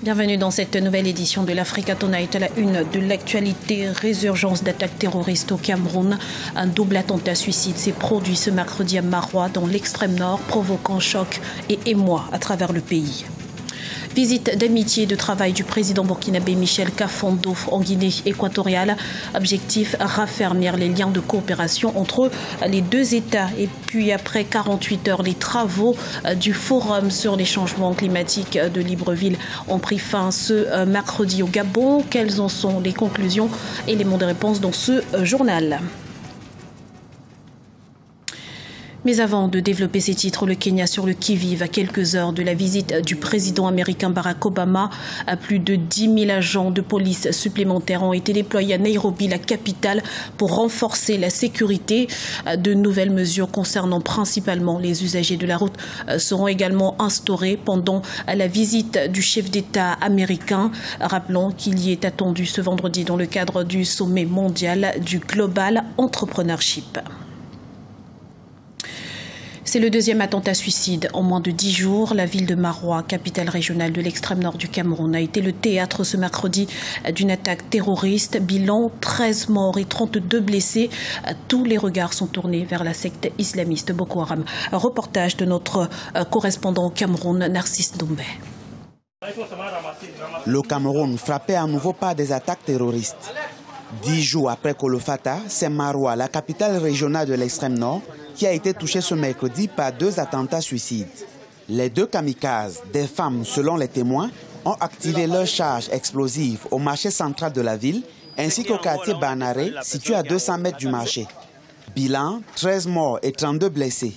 Bienvenue dans cette nouvelle édition de l'Africa Tonight à la une de l'actualité. Résurgence d'attaques terroristes au Cameroun. Un double attentat suicide s'est produit ce mercredi à Maroua dans l'extrême nord, provoquant choc et émoi à travers le pays. Visite d'amitié et de travail du président burkinabé Michel Kafando en Guinée équatoriale. Objectif, raffermir les liens de coopération entre les deux États. Et puis après 48 heures, les travaux du Forum sur les changements climatiques de Libreville ont pris fin ce mercredi au Gabon. Quelles en sont les conclusions? Éléments de réponse dans ce journal. Mais avant de développer ces titres, le Kenya sur le qui-vive à quelques heures de la visite du président américain Barack Obama. Plus de 10 000 agents de police supplémentaires ont été déployés à Nairobi, la capitale, pour renforcer la sécurité. De nouvelles mesures concernant principalement les usagers de la route seront également instaurées pendant la visite du chef d'État américain. Rappelons qu'il y est attendu ce vendredi dans le cadre du sommet mondial du Global Entrepreneurship. C'est le deuxième attentat suicide en moins de 10 jours. La ville de Maroua, capitale régionale de l'extrême nord du Cameroun, a été le théâtre ce mercredi d'une attaque terroriste. Bilan 13 morts et 32 blessés. Tous les regards sont tournés vers la secte islamiste Boko Haram. Un reportage de notre correspondant au Cameroun, Narcisse Doumbé. Le Cameroun frappé à nouveau par des attaques terroristes. 10 jours après Kolofata, c'est Maroua, la capitale régionale de l'extrême nord, qui a été touchée ce mercredi par 2 attentats suicides. Les 2 kamikazes, des femmes selon les témoins, ont activé leurs charges explosives au marché central de la ville, ainsi qu'au quartier Banaré, situé à 200 mètres du marché. Bilan, 13 morts et 32 blessés.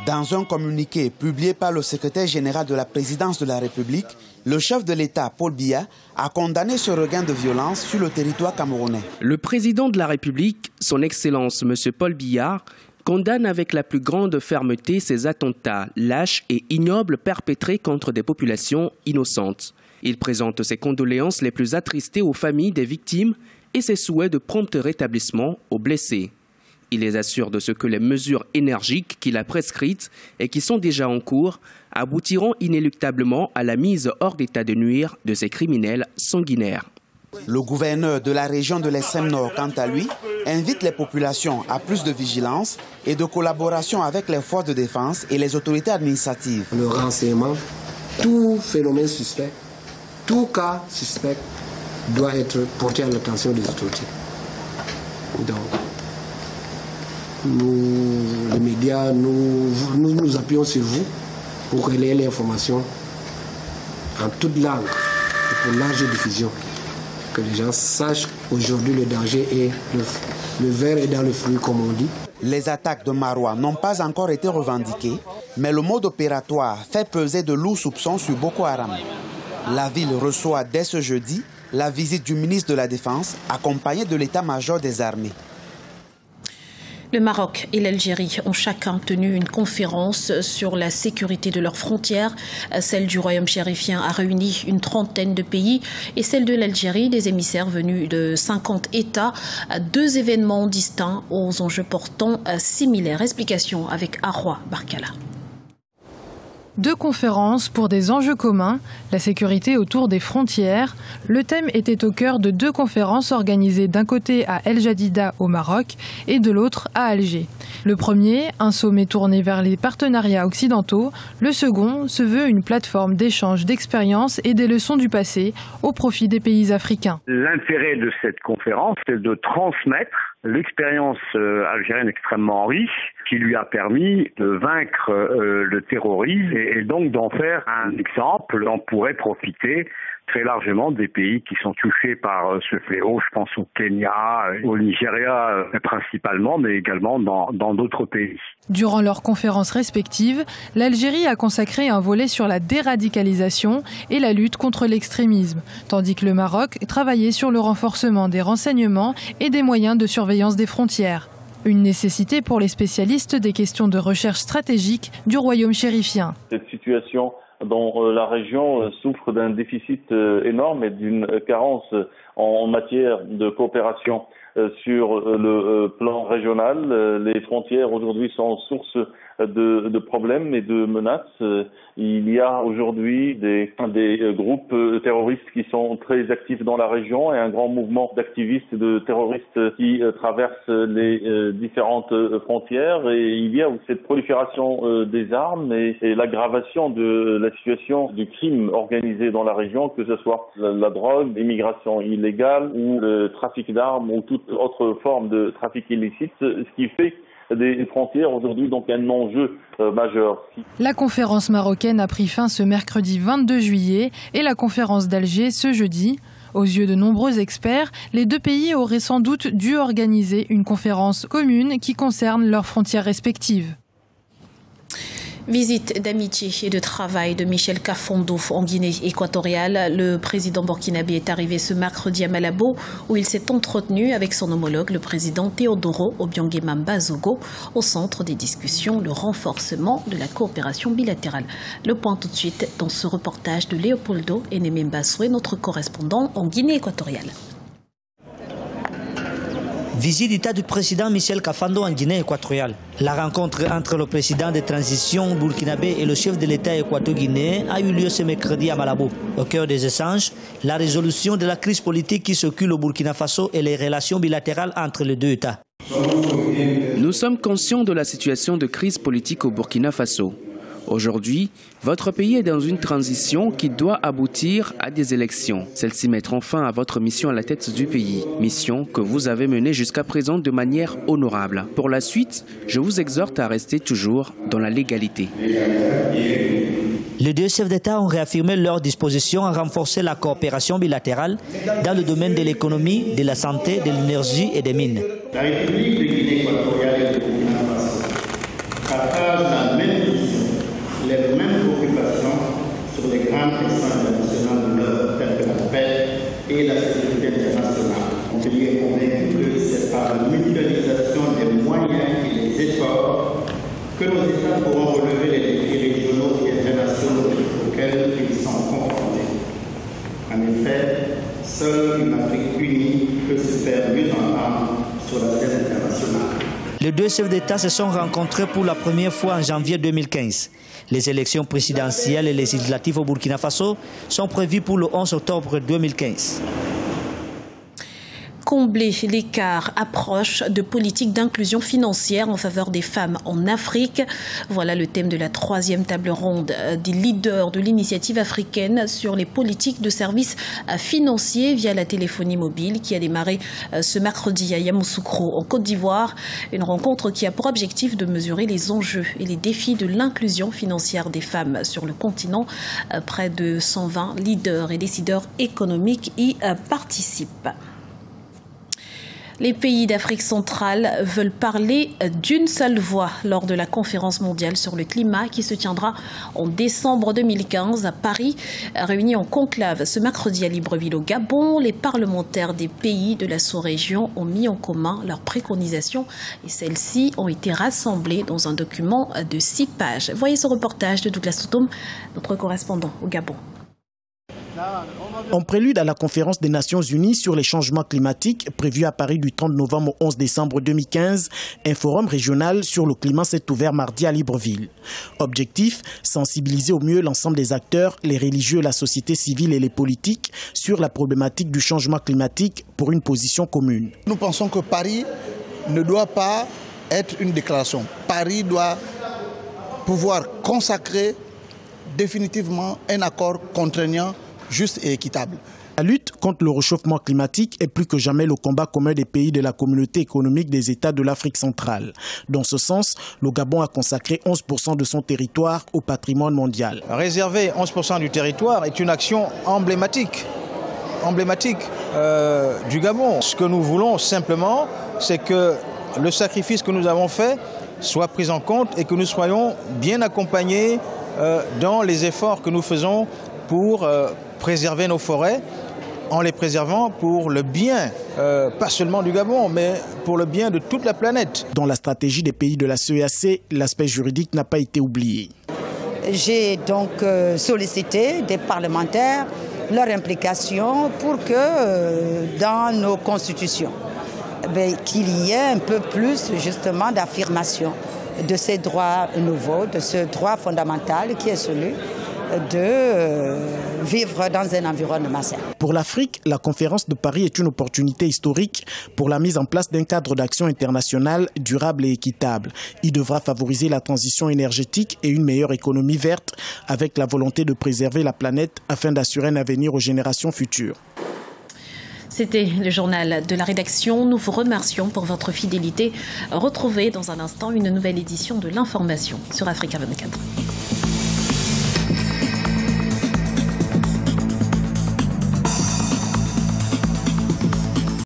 Dans un communiqué publié par le secrétaire général de la présidence de la République, le chef de l'État, Paul Biya, a condamné ce regain de violence sur le territoire camerounais. Le président de la République, son Excellence M. Paul Biya, condamne avec la plus grande fermeté ces attentats lâches et ignobles perpétrés contre des populations innocentes. Il présente ses condoléances les plus attristées aux familles des victimes et ses souhaits de prompt rétablissement aux blessés. Il les assure de ce que les mesures énergiques qu'il a prescrites et qui sont déjà en cours aboutiront inéluctablement à la mise hors d'état de nuire de ces criminels sanguinaires. Le gouverneur de la région de l'extrême nord, quant à lui, invite les populations à plus de vigilance et de collaboration avec les forces de défense et les autorités administratives. Le renseignement, tout phénomène suspect, tout cas suspect doit être porté à l'attention des autorités. Donc, nous, les médias, nous appuyons sur vous pour relayer l'information en toute langue et pour large diffusion. Que les gens sachent aujourd'hui le danger et le verre est dans le fruit, comme on dit. Les attaques de Maroua n'ont pas encore été revendiquées, mais le mode opératoire fait peser de lourds soupçons sur Boko Haram. La ville reçoit dès ce jeudi la visite du ministre de la Défense, accompagné de l'état-major des armées. Le Maroc et l'Algérie ont chacun tenu une conférence sur la sécurité de leurs frontières. Celle du Royaume chérifien a réuni une trentaine de pays et celle de l'Algérie, des émissaires venus de 50 États. 2 événements distincts aux enjeux portants similaires. Explication avec Arwa Barkala. 2 conférences pour des enjeux communs, la sécurité autour des frontières. Le thème était au cœur de 2 conférences organisées d'un côté à El Jadida au Maroc et de l'autre à Alger. Le premier, un sommet tourné vers les partenariats occidentaux. Le second se veut une plateforme d'échange d'expériences et des leçons du passé au profit des pays africains. L'intérêt de cette conférence, c'est de transmettre l'expérience algérienne extrêmement riche qui lui a permis de vaincre le terrorisme et donc d'en faire un exemple. On pourrait profiter très largement des pays qui sont touchés par ce fléau. Je pense au Kenya, au Nigeria principalement, mais également dans d'autres pays. Durant leurs conférences respectives, l'Algérie a consacré un volet sur la déradicalisation et la lutte contre l'extrémisme, tandis que le Maroc travaillait sur le renforcement des renseignements et des moyens de surveillance des frontières. Une nécessité pour les spécialistes des questions de recherche stratégique du Royaume chérifien. Cette situation dont la région souffre d'un déficit énorme et d'une carence en matière de coopération sur le plan régional. Les frontières aujourd'hui sont source de problèmes et de menaces. Il y a aujourd'hui des groupes terroristes qui sont très actifs dans la région et un grand mouvement d'activistes et de terroristes qui traversent les différentes frontières. Et il y a cette prolifération des armes et l'aggravation de la situation du crime organisé dans la région, que ce soit la drogue, l'immigration illégale ou le trafic d'armes ou toute autre forme de trafic illicite, ce qui fait des frontières aujourd'hui donc un enjeu majeur. La conférence marocaine a pris fin ce mercredi 22 juillet et la conférence d'Alger ce jeudi. Aux yeux de nombreux experts, les deux pays auraient sans doute dû organiser une conférence commune qui concerne leurs frontières respectives. Visite d'amitié et de travail de Michel Kafando en Guinée équatoriale. Le président burkinabé est arrivé ce mercredi à Malabo où il s'est entretenu avec son homologue, le président Teodoro Obiang Bazogo, au centre des discussions, le renforcement de la coopération bilatérale. Le point tout de suite dans ce reportage de Leopoldo Enemembaswe, notre correspondant en Guinée équatoriale. Visite d'État du président Michel Kafando en Guinée équatoriale. La rencontre entre le président de transition burkinabé et le chef de l'État équato-guinéen a eu lieu ce mercredi à Malabo. Au cœur des échanges, la résolution de la crise politique qui secoue le Burkina Faso et les relations bilatérales entre les deux États. Nous sommes conscients de la situation de crise politique au Burkina Faso. Aujourd'hui, votre pays est dans une transition qui doit aboutir à des élections. Celles-ci mettront fin à votre mission à la tête du pays. Mission que vous avez menée jusqu'à présent de manière honorable. Pour la suite, je vous exhorte à rester toujours dans la légalité. Les deux chefs d'État ont réaffirmé leur disposition à renforcer la coopération bilatérale dans le domaine de l'économie, de la santé, de l'énergie et des mines. La République de Guinée équatoriale et le Burkina Faso partagent la même vision, les mêmes préoccupations sur les grandes questions internationales telles que la paix et la sécurité internationale. On peut y est convaincu que c'est par la mutualisation des moyens et des efforts que nos États pourront relever les défis régionaux et internationaux auxquels ils sont confrontés. En effet, seule une Afrique unie peut se faire mieux entendre sur la scène internationale. Les deux chefs d'État se sont rencontrés pour la première fois en janvier 2015. Les élections présidentielles et législatives au Burkina Faso sont prévues pour le 11 octobre 2015. Combler l'écart approche de politique d'inclusion financière en faveur des femmes en Afrique. Voilà le thème de la 3e table ronde des leaders de l'initiative africaine sur les politiques de services financiers via la téléphonie mobile qui a démarré ce mercredi à Yamoussoukro en Côte d'Ivoire. Une rencontre qui a pour objectif de mesurer les enjeux et les défis de l'inclusion financière des femmes sur le continent. Près de 120 leaders et décideurs économiques y participent. Les pays d'Afrique centrale veulent parler d'une seule voix lors de la conférence mondiale sur le climat qui se tiendra en décembre 2015 à Paris. Réunis en conclave ce mercredi à Libreville au Gabon, les parlementaires des pays de la sous-région ont mis en commun leurs préconisations et celles-ci ont été rassemblées dans un document de 6 pages. Voyez ce reportage de Douglas Toutoum, notre correspondant au Gabon. En prélude à la conférence des Nations Unies sur les changements climatiques prévue à Paris du 30 novembre au 11 décembre 2015, un forum régional sur le climat s'est ouvert mardi à Libreville. Objectif, sensibiliser au mieux l'ensemble des acteurs, les religieux, la société civile et les politiques sur la problématique du changement climatique pour une position commune. Nous pensons que Paris ne doit pas être une déclaration. Paris doit pouvoir consacrer définitivement un accord contraignant, juste et équitable. La lutte contre le réchauffement climatique est plus que jamais le combat commun des pays de la communauté économique des États de l'Afrique centrale. Dans ce sens, le Gabon a consacré 11% de son territoire au patrimoine mondial. Réserver 11% du territoire est une action emblématique du Gabon. Ce que nous voulons simplement, c'est que le sacrifice que nous avons fait soit pris en compte et que nous soyons bien accompagnés dans les efforts que nous faisons pour préserver nos forêts, en les préservant pour le bien, pas seulement du Gabon, mais pour le bien de toute la planète. Dans la stratégie des pays de la CEAC, l'aspect juridique n'a pas été oublié. J'ai donc sollicité des parlementaires, leur implication pour que dans nos constitutions, qu'il y ait un peu plus justement d'affirmation de ces droits nouveaux, de ce droit fondamental qui est celui de vivre dans un environnement sain. Pour l'Afrique, la conférence de Paris est une opportunité historique pour la mise en place d'un cadre d'action international durable et équitable. Il devra favoriser la transition énergétique et une meilleure économie verte avec la volonté de préserver la planète afin d'assurer un avenir aux générations futures. C'était le journal de la rédaction. Nous vous remercions pour votre fidélité. Retrouvez dans un instant une nouvelle édition de l'information sur Africa 24.